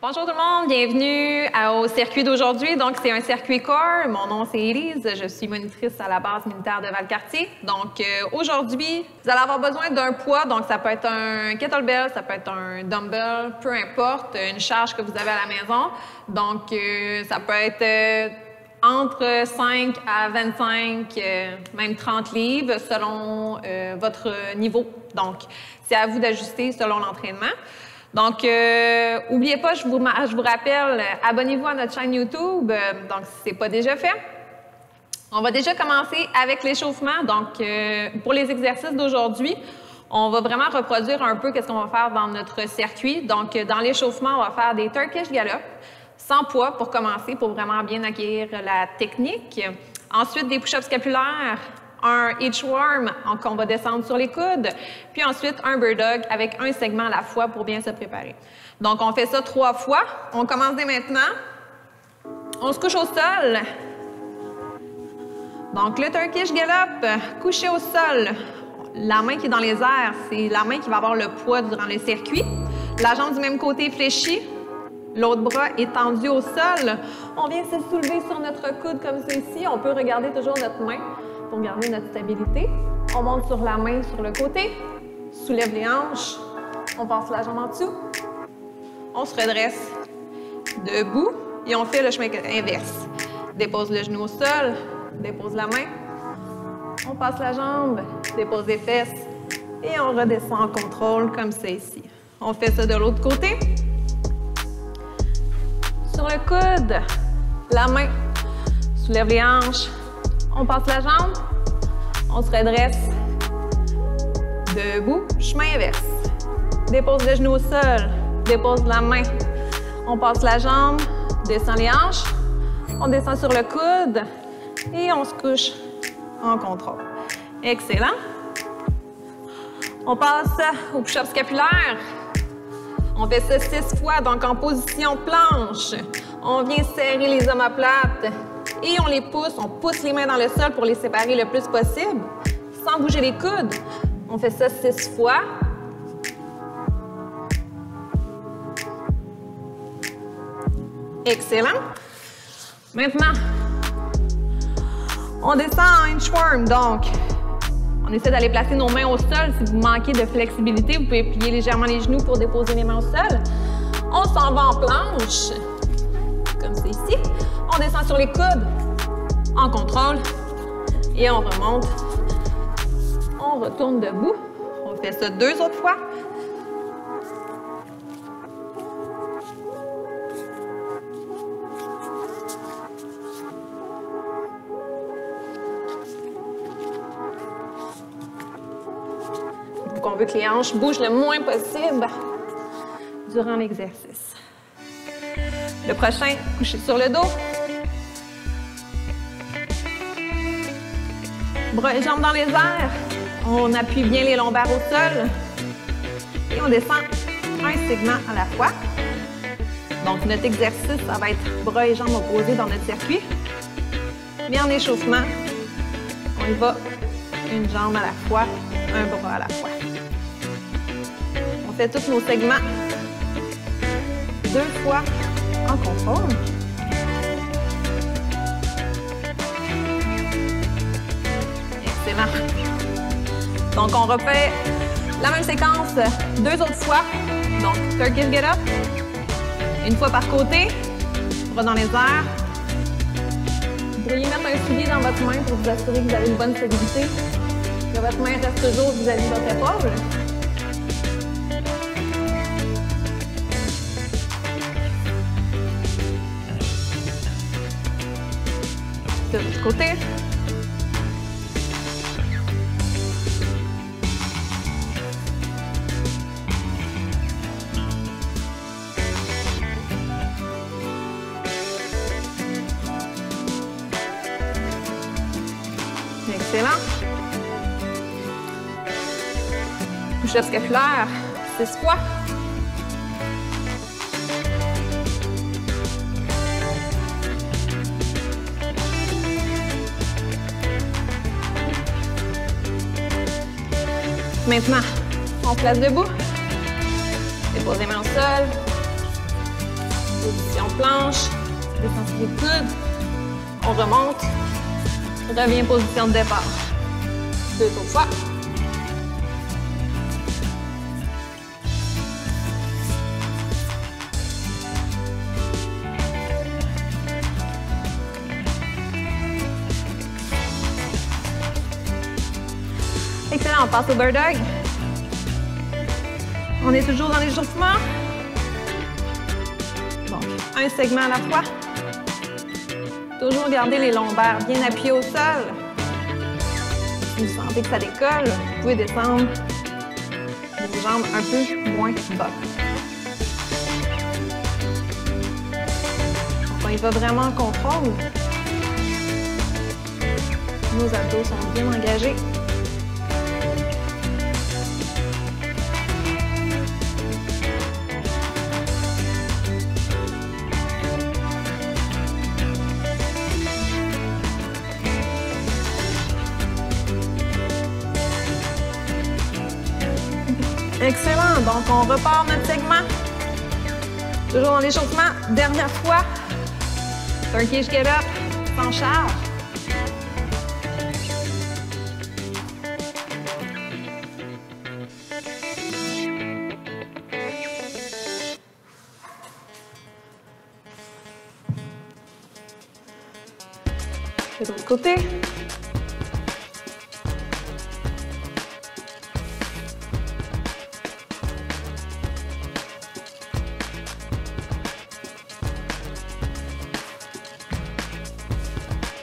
Bonjour tout le monde, bienvenue au circuit d'aujourd'hui. Donc, c'est un circuit corps. Mon nom, c'est Élise. Je suis monitrice à la base militaire de Valcartier. Donc, aujourd'hui, vous allez avoir besoin d'un poids. Donc, ça peut être un kettlebell, ça peut être un dumbbell, peu importe, une charge que vous avez à la maison. Donc, ça peut être entre 5 à 25, même 30 livres, selon votre niveau. Donc, c'est à vous d'ajuster selon l'entraînement. Donc, n'oubliez pas, je vous rappelle, abonnez-vous à notre chaîne YouTube, donc si ce n'est pas déjà fait. On va déjà commencer avec l'échauffement. Donc, pour les exercices d'aujourd'hui, on va vraiment reproduire un peu ce qu'on va faire dans notre circuit. Donc, dans l'échauffement, on va faire des Turkish Gallop, sans poids pour commencer, pour vraiment bien acquérir la technique. Ensuite, des push-ups scapulaires, un inchworm qu'on va descendre sur les coudes, puis ensuite un bird dog avec un segment à la fois pour bien se préparer. Donc, on fait ça 3 fois. On commence dès maintenant. On se couche au sol. Donc, le Turkish Gallop, couché au sol. La main qui est dans les airs, c'est la main qui va avoir le poids durant le circuit. La jambe du même côté fléchie. L'autre bras est tendu au sol. On vient se soulever sur notre coude comme ceci. On peut regarder toujours notre main pour garder notre stabilité. On monte sur la main sur le côté, soulève les hanches, on passe la jambe en dessous, on se redresse debout et on fait le chemin inverse. Dépose le genou au sol, dépose la main, on passe la jambe, dépose les fesses et on redescend en contrôle comme ça ici. On fait ça de l'autre côté. Sur le coude, la main, soulève les hanches, on passe la jambe, on se redresse, debout, chemin inverse. Dépose le genou au sol, dépose la main, on passe la jambe, descend les hanches, on descend sur le coude et on se couche en contrôle. Excellent. On passe au push-up scapulaire. On fait ça 6 fois, donc en position planche. On vient serrer les omoplates. Et on pousse les mains dans le sol pour les séparer le plus possible, sans bouger les coudes. On fait ça 6 fois. Excellent. Maintenant, on descend en inchworm. Donc, on essaie d'aller placer nos mains au sol. Si vous manquez de flexibilité, vous pouvez plier légèrement les genoux pour déposer les mains au sol. On s'en va en planche, comme c'est ici. On descend sur les coudes, en contrôle, et on remonte. On retourne debout. On fait ça 2 autres fois. On veut que les hanches bougent le moins possible durant l'exercice. Le prochain, couché sur le dos. Bras et jambes dans les airs. On appuie bien les lombaires au sol. Et on descend un segment à la fois. Donc, notre exercice, ça va être bras et jambes opposés dans notre circuit. Mais en échauffement, on y va une jambe à la fois, un bras à la fois. On fait tous nos segments 2 fois en contrôle. Excellent. Donc, on refait la même séquence 2 autres fois. Donc, Turkish Get Up. 1 fois par côté. Bras dans les airs. Vous pourriez mettre un soulier dans votre main pour vous assurer que vous avez une bonne stabilité. Que votre main reste toujours vis-à-vis de votre épaule. De l'autre côté. Excellent. Push-up scapulaire, 6 fois. Maintenant, on place debout. Dépose les mains au sol. Position planche, descend sur les coudes, on remonte, revient position de départ. 2 autres fois. Excellent, on passe au Bird Dog. On est toujours dans l'échauffement. Donc, un segment à la fois. Toujours garder les lombaires bien appuyés au sol. Si vous sentez que ça décolle, vous pouvez descendre vos jambes un peu moins bas. Donc, on y va vraiment en contrôle. Nos abdos sont bien engagés. Excellent. Donc, on repart notre segment. Toujours dans l'échauffement. Dernière fois. Turkish get up. Sans charge. De l'autre côté.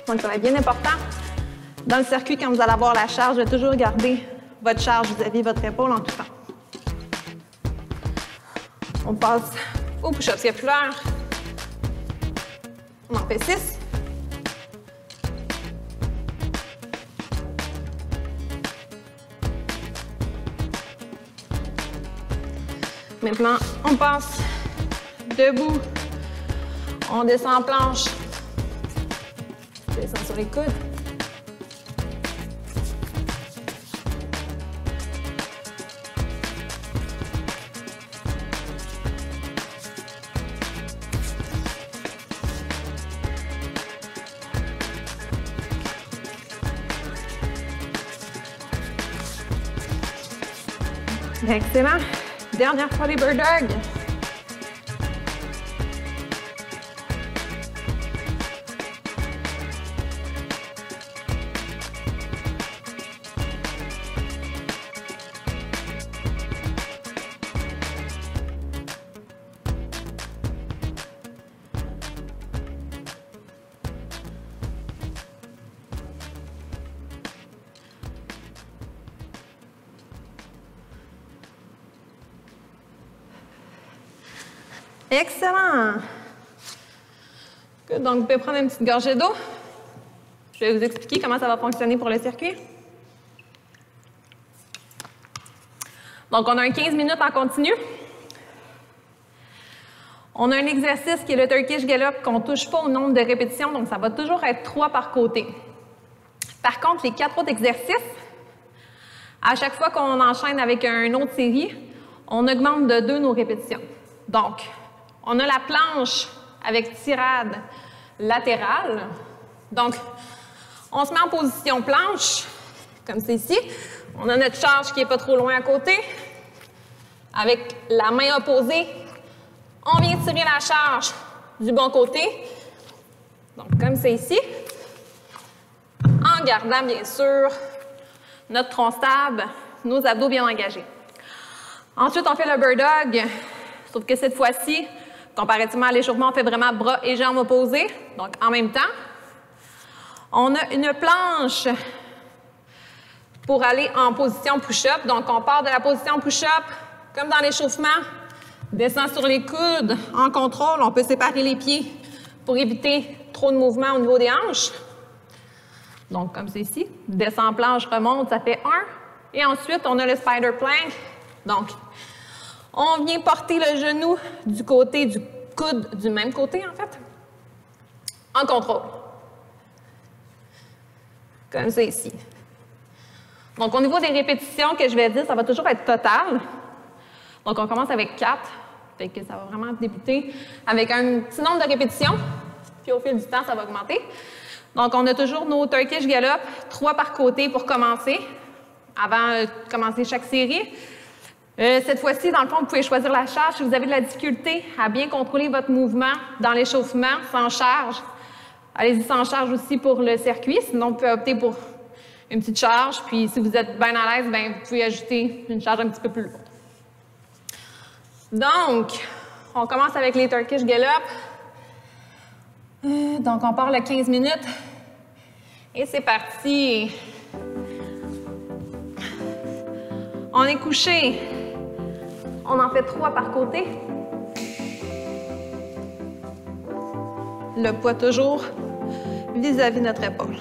Donc, ça va être bien important. Dans le circuit, quand vous allez avoir la charge, de toujours garder votre charge vis-à-vis de votre épaule en tout temps. On passe au push-up scapulaire. On en fait 6. Maintenant, on passe debout. On descend en planche. Descend sur les coudes. Excellent. Dernière fois les Bird Dog. Excellent! Good. Donc, vous pouvez prendre une petite gorgée d'eau. Je vais vous expliquer comment ça va fonctionner pour le circuit. Donc, on a un 15 minutes en continu. On a un exercice qui est le Turkish Get-Up qu'on ne touche pas au nombre de répétitions, donc ça va toujours être 3 par côté. Par contre, les 4 autres exercices, à chaque fois qu'on enchaîne avec une autre série, on augmente de 2 nos répétitions. Donc, on a la planche avec tirade latérale. Donc, on se met en position planche, comme c'est ici. On a notre charge qui n'est pas trop loin à côté. Avec la main opposée, on vient tirer la charge du bon côté. Donc, comme c'est ici. En gardant, bien sûr, notre tronc stable, nos abdos bien engagés. Ensuite, on fait le Bird Dog, sauf que cette fois-ci, comparativement à l'échauffement, on fait vraiment bras et jambes opposés, donc en même temps. On a une planche pour aller en position push-up. Donc, on part de la position push-up, comme dans l'échauffement, descend sur les coudes, en contrôle. On peut séparer les pieds pour éviter trop de mouvement au niveau des hanches. Donc, comme c'est ici, descend planche, remonte, ça fait 1. Et ensuite, on a le spider plank. Donc, on vient porter le genou du côté du coude, du même côté en fait, en contrôle. Comme c'est ici. Donc, au niveau des répétitions que je vais dire, ça va toujours être total. Donc, on commence avec 4 Fait que ça va vraiment débuter avec un petit nombre de répétitions, puis au fil du temps, ça va augmenter. Donc, on a toujours nos Turkish Gallop, 3 par côté pour commencer, avant de commencer chaque série. Cette fois-ci, dans le fond, vous pouvez choisir la charge si vous avez de la difficulté à bien contrôler votre mouvement dans l'échauffement, sans charge. Allez-y sans charge aussi pour le circuit, sinon vous pouvez opter pour une petite charge, puis si vous êtes bien à l'aise, bien, vous pouvez ajouter une charge un petit peu plus lourde. Donc, on commence avec les Turkish Gallop. Donc, on part le 15 minutes. Et c'est parti. On est couché. On en fait 3 par côté. Le poids toujours vis-à-vis notre épaule.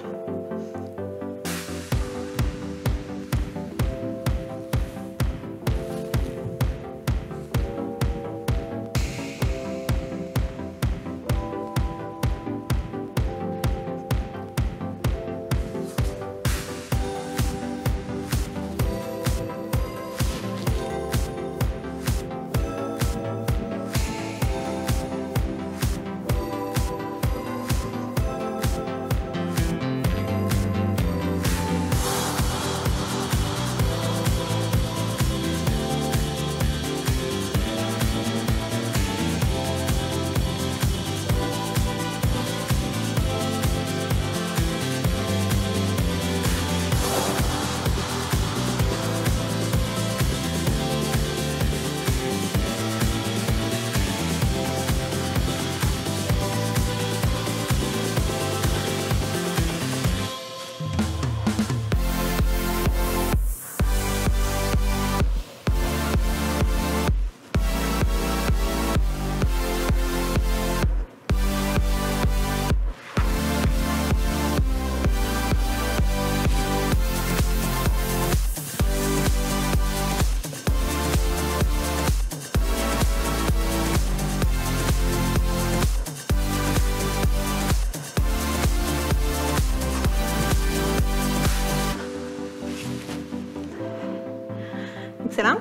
Excellent.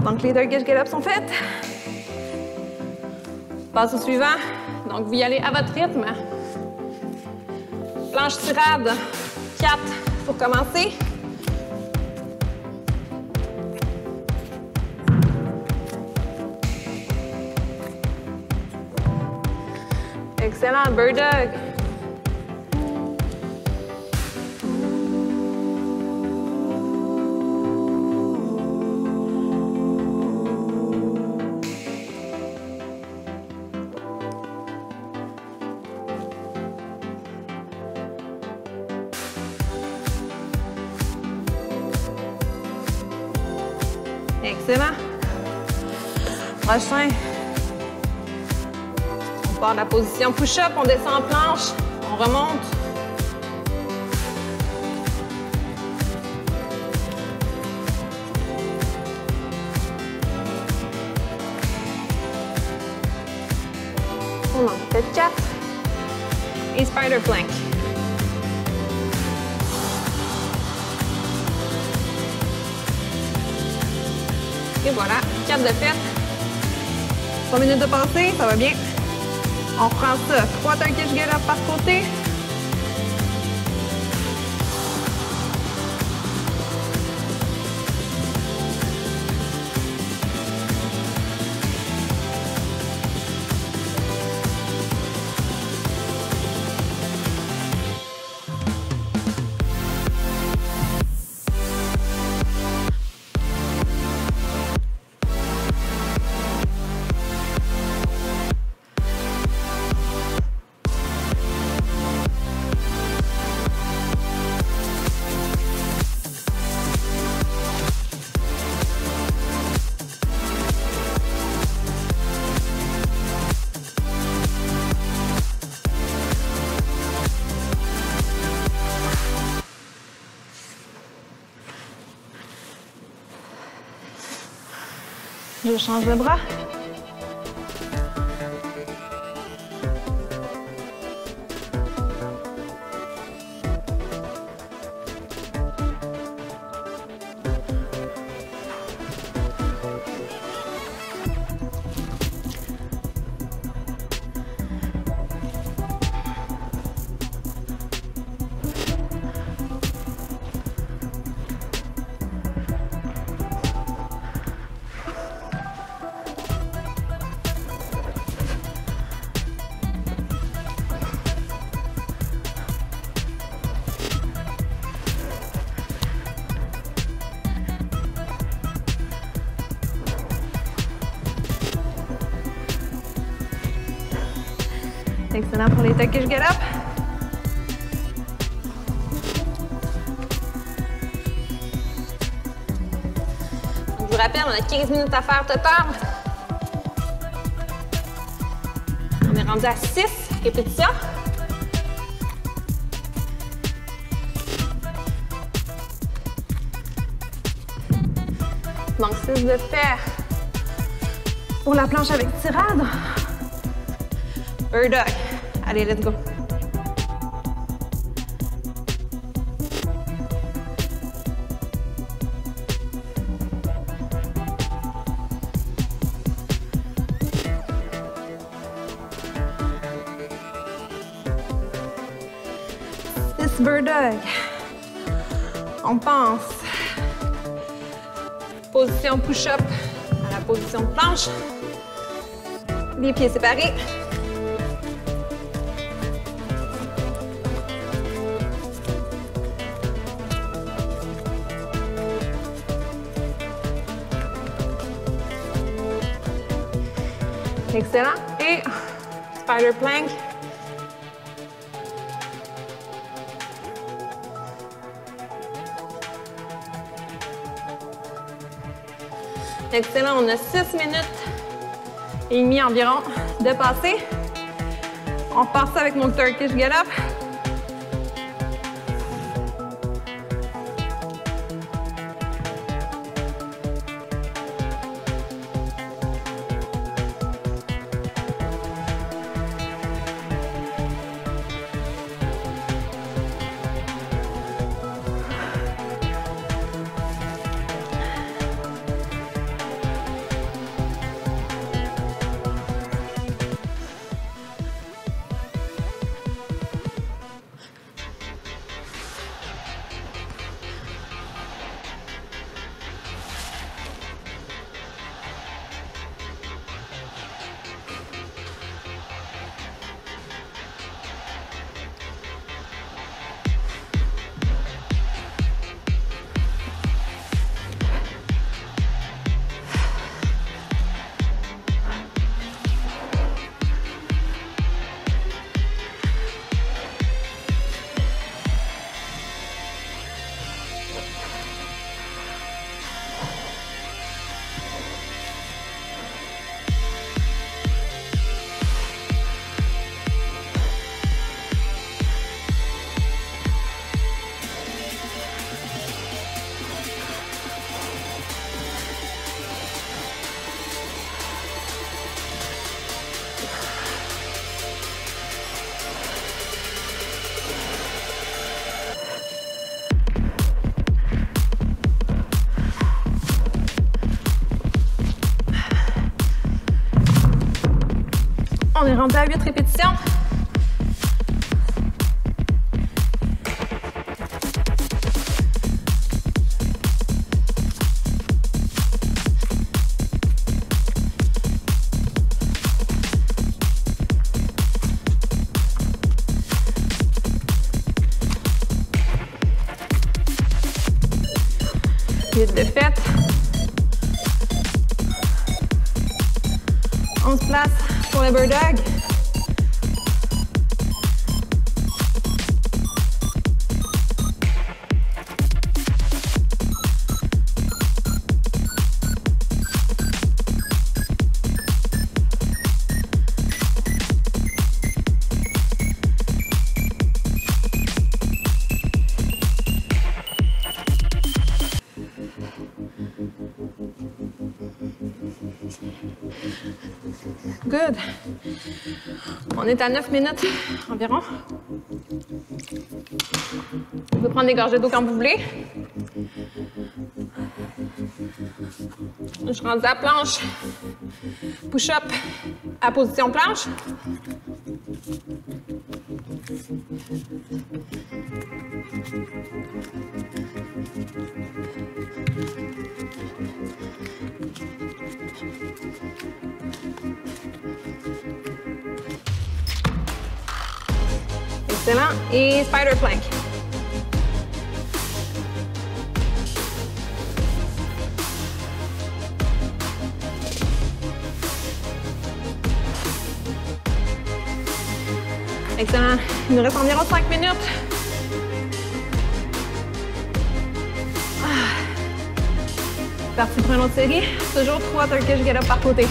Donc, les Turkish Gallop sont faites. On passe au suivant. Donc, vous y allez à votre rythme. Planche tirade, 4 pour commencer. Excellent, Bird Dog. Excellent. Prochain. On part de la position push-up, on descend en planche, on remonte. On en fait 4. Et spider plank. Et voilà, 4 de fait. 3 minutes de passé, ça va bien. On reprend ça. 3 Turkish Gallop par côté. Je change de bras. Excellent pour les Turkish get-up. Je vous rappelle, on a 15 minutes à faire total. On est rendu à 6 répétitions. Donc 6 de fait pour la planche avec tirade. Bird dog. Allez, let's go. Bird dog. On pense. Position push-up à la position de planche. Les pieds séparés. Excellent. Et spider plank. Excellent, on a 6 minutes et demie environ de passer. On repart ça avec mon Turkish get-up. On est rendu à 8 répétitions. Vite de fête. 11 places pour le bird dog. Good. On est à 9 minutes environ. Vous pouvez prendre des gorgées d'eau quand vous voulez. Je suis rendue à planche. Push-up à position planche. Excellent. Et spider plank. Excellent. Il nous reste environ 5 minutes. Parti pour une autre série. Toujours 3 Turkish get-up par côté.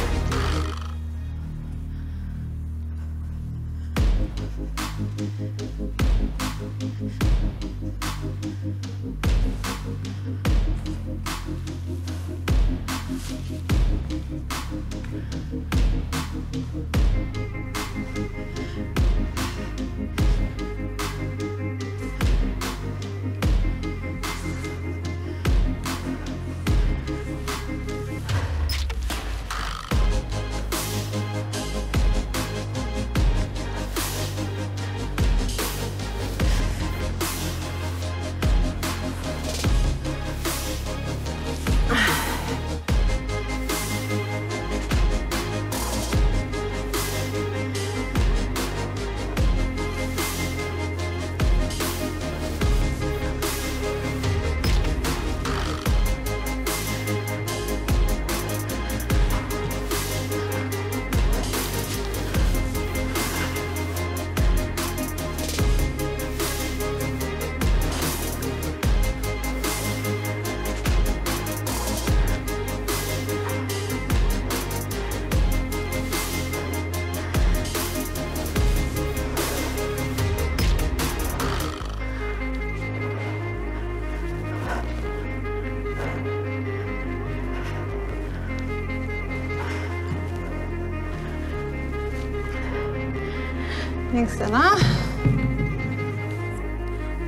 Excellent.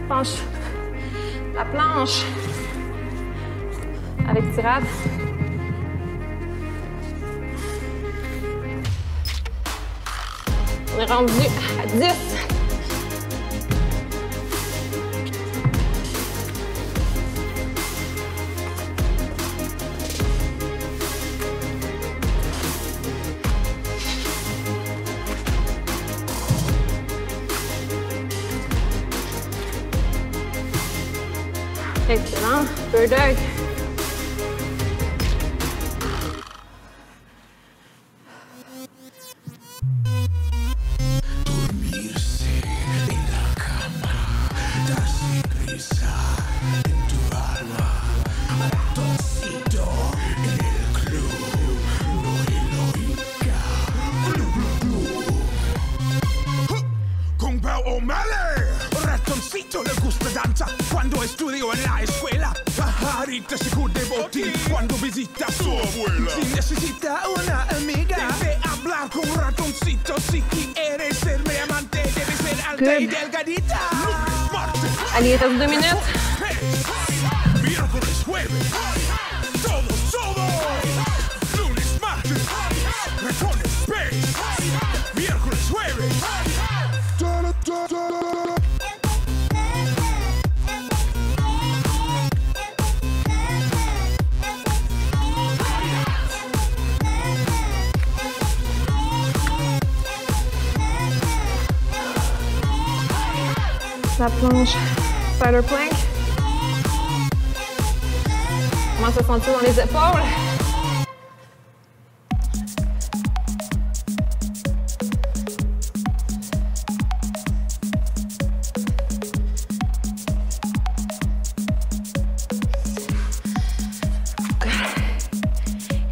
Penche la planche avec tirade. On est rendu à 10. Excellent. Bird dog. Estudio en la escuela, pajarita se cubre botín cuando visita a su abuela. Si necesita una amiga, debe hablar con un ratoncito. Si quieres ser mi amante, debe ser alta y delgadita. Lunes, martes, Allez, il reste 2 minutes. miércoles, jueves, todo. Lunes, martes, ratones, space. Miércoles, jueves. La planche spider plank. Comment se sentir dans les épaules?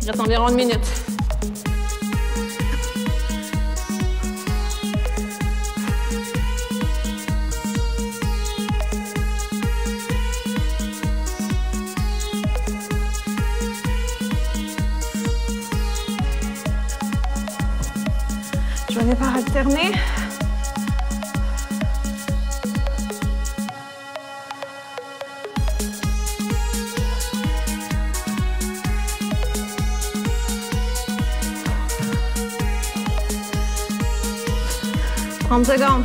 Il reste environ 1 minute. Je vais aller par alterner. Trente secondes.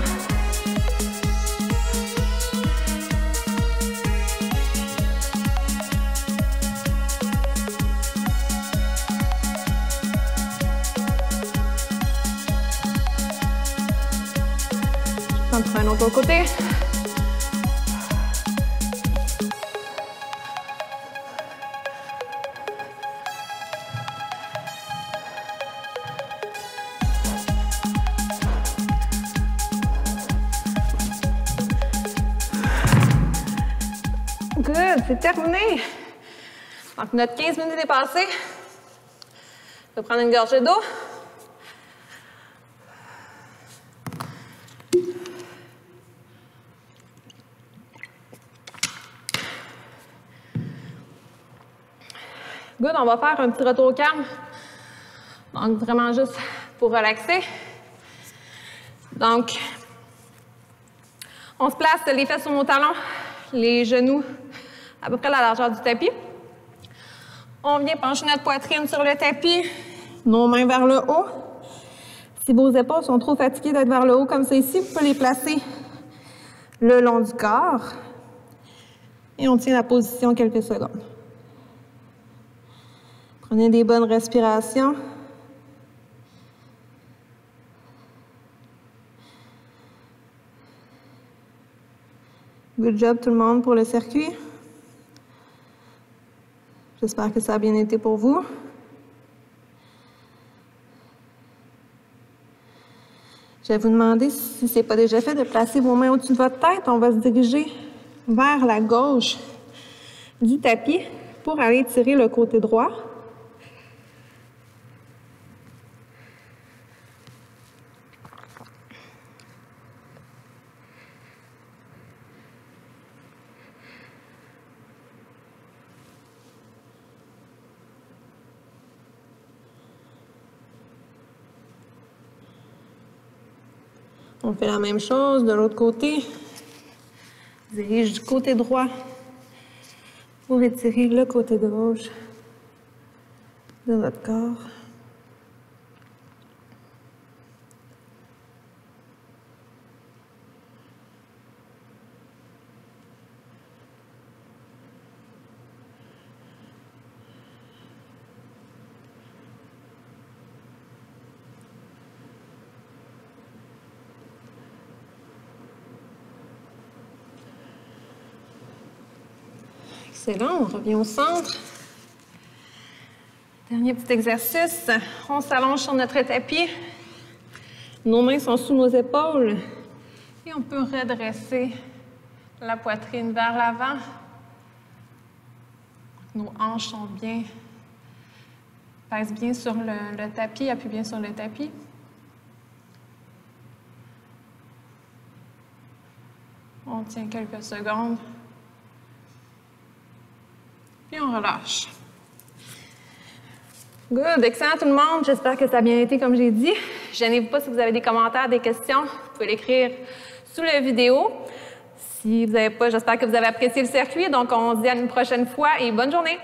On prend un autre côté. Good, c'est terminé. Donc, notre 15 minutes est passé. Je vais prendre une gorgée d'eau. Good, on va faire un petit retour au calme. Donc, vraiment juste pour relaxer. Donc, on se place les fesses sur nos talons, les genoux à peu près la largeur du tapis. On vient pencher notre poitrine sur le tapis, nos mains vers le haut. Si vos épaules sont trop fatiguées d'être vers le haut comme ça ici, vous pouvez les placer le long du corps. Et on tient la position quelques secondes. Prenez des bonnes respirations. Good job tout le monde pour le circuit. J'espère que ça a bien été pour vous. Je vais vous demander, si ce n'est pas déjà fait, de placer vos mains au-dessus de votre tête. On va se diriger vers la gauche du tapis pour aller tirer le côté droit. On fait la même chose de l'autre côté. Dirige du côté droit pour étirer le côté gauche de votre corps. Excellent, on revient au centre. Dernier petit exercice. On s'allonge sur notre tapis. Nos mains sont sous nos épaules. Et on peut redresser la poitrine vers l'avant. Nos hanches sont bien, pèsent bien sur le tapis, appuient bien sur le tapis. On tient quelques secondes. Puis on relâche. Good, excellent tout le monde. J'espère que ça a bien été comme j'ai dit. Gênez-vous pas si vous avez des commentaires, des questions. Vous pouvez l'écrire sous la vidéo. Si vous n'avez pas, j'espère que vous avez apprécié le circuit. Donc, on se dit à une prochaine fois et bonne journée.